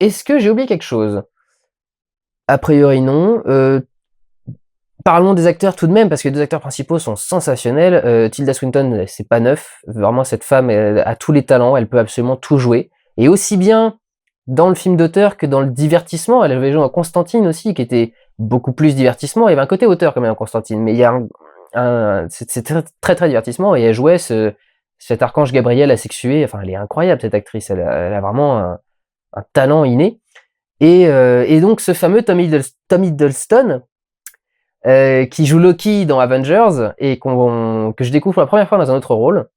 est-ce que j'ai oublié quelque chose? A priori non. Parlons des acteurs tout de même, parce que les 2 acteurs principaux sont sensationnels. Tilda Swinton, c'est pas neuf. Vraiment, cette femme, elle a tous les talents, elle peut absolument tout jouer. Et aussi bien dans le film d'auteur que dans le divertissement. Elle avait joué dans Constantine aussi, qui était beaucoup plus divertissement. Il y avait un côté auteur quand même dans Constantine, mais il y a c'est très divertissement. Et elle jouait cet archange Gabriel asexué. Enfin, elle est incroyable cette actrice. Elle a vraiment un talent inné. Et donc ce fameux Tom Hiddleston, qui joue Loki dans Avengers et que je découvre pour la première fois dans un autre rôle.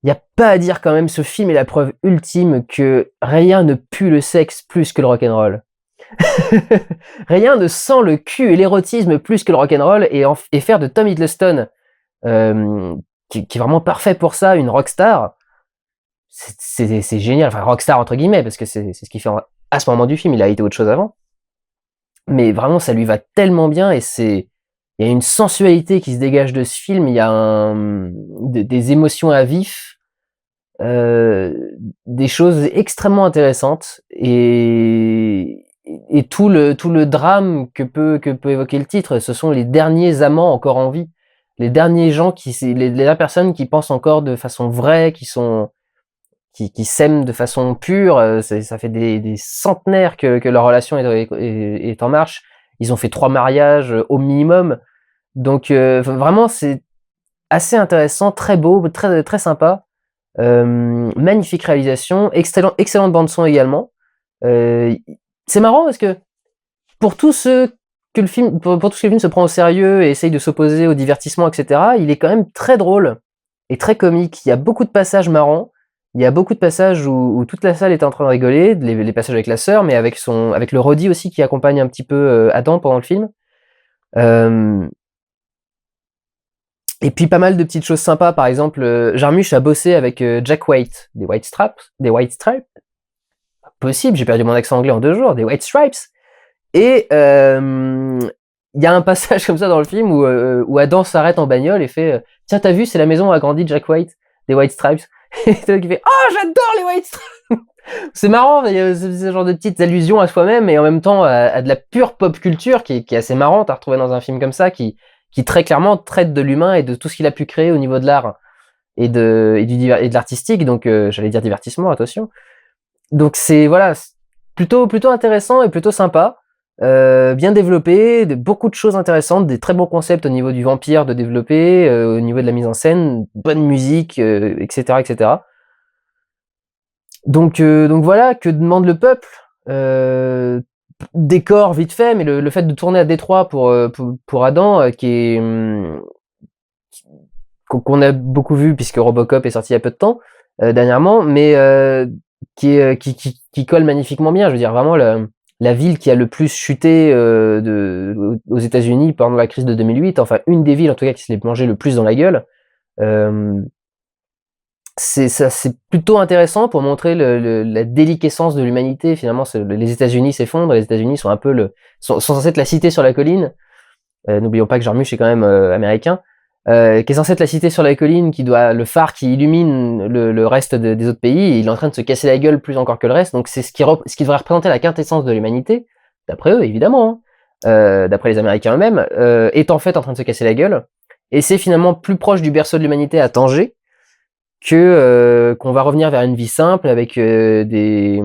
Il n'y a pas à dire quand même, ce film est la preuve ultime que rien ne pue le sexe plus que le rock'n'roll. Rien ne sent le cul et l'érotisme plus que le rock'n'roll, et faire de Tom Hiddleston, qui est vraiment parfait pour ça, une rockstar, c'est génial. Enfin, rockstar entre guillemets, parce que c'est ce qu'il fait à ce moment du film, il a été autre chose avant. Mais vraiment, ça lui va tellement bien, et il y a une sensualité qui se dégage de ce film, il y a des émotions à vif, des choses extrêmement intéressantes, et tout le drame que peut évoquer le titre, ce sont les derniers amants encore en vie, les derniers gens les dernières personnes qui pensent encore de façon vraie, qui s'aiment de façon pure. Ça fait des centenaires que leur relation est en marche. Ils ont fait 3 mariages au minimum. Donc vraiment, c'est assez intéressant, très beau, très, très sympa. Magnifique réalisation, excellente bande son également. C'est marrant parce que pour tout ce que le film, pour tout ce que le film se prend au sérieux et essaye de s'opposer au divertissement, etc., il est quand même très drôle et très comique. Il y a beaucoup de passages marrants. Il y a beaucoup de passages où toute la salle est en train de rigoler, les passages avec la sœur, mais avec le Roddy aussi qui accompagne un petit peu Adam pendant le film. Et puis pas mal de petites choses sympas, par exemple, Jarmusch a bossé avec Jack White, des White Stripes. Possible, j'ai perdu mon accent anglais en 2 jours, des White Stripes. Et il y a un passage comme ça dans le film où Adam s'arrête en bagnole et fait tiens, t'as vu, c'est la maison où a grandi Jack White, des White Stripes. Et toi qui fait oh, j'adore les White Stripes. C'est marrant, il y a ce genre de petites allusions à soi-même et en même temps à de la pure pop culture qui est assez marrante à retrouver dans un film comme ça, qui très clairement traite de l'humain et de tout ce qu'il a pu créer au niveau de l'art et de l'artistique. Donc j'allais dire divertissement, attention. Donc c'est voilà, plutôt intéressant et plutôt sympa, bien développé, beaucoup de choses intéressantes, des très bons concepts au niveau du vampire de développer, au niveau de la mise en scène, bonne musique, etc., etc. Donc voilà, que demande le peuple? Décor vite fait, mais le fait de tourner à Détroit pour Adam, qu'on a beaucoup vu puisque Robocop est sorti il y a peu de temps, dernièrement, mais qui colle magnifiquement bien. Je veux dire, vraiment la ville qui a le plus chuté aux États-Unis pendant la crise de 2008, enfin une des villes en tout cas qui se l'est mangé le plus dans la gueule. C'est plutôt intéressant pour montrer la déliquescence de l'humanité. Finalement, les États-Unis s'effondrent. Les États-Unis sont un peu sont censés être la cité sur la colline. N'oublions pas que Jarmusch est quand même américain. Qui est censé être la cité sur la colline, le phare qui illumine le reste des autres pays. Il est en train de se casser la gueule plus encore que le reste. Donc c'est ce qui devrait représenter la quintessence de l'humanité, d'après eux évidemment, hein, d'après les Américains eux-mêmes, est en fait en train de se casser la gueule. Et c'est finalement plus proche du berceau de l'humanité à Tanger qu'on va revenir vers une vie simple avec des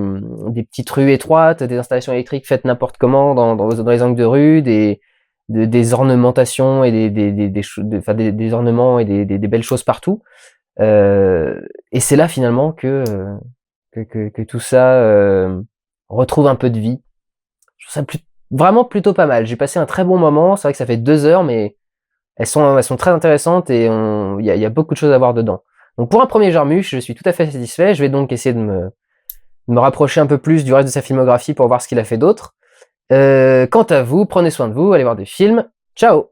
petites rues étroites, des installations électriques faites n'importe comment dans les angles de rue, des ornementations et des ornements et des belles choses partout. Et c'est là finalement que tout ça retrouve un peu de vie. Je trouve ça vraiment plutôt pas mal. J'ai passé un très bon moment. C'est vrai que ça fait 2 heures, mais elles sont très intéressantes et il y a beaucoup de choses à voir dedans. Donc pour un premier Jarmusch, je suis tout à fait satisfait. Je vais donc essayer de me rapprocher un peu plus du reste de sa filmographie pour voir ce qu'il a fait d'autre. Quant à vous, prenez soin de vous, allez voir des films. Ciao!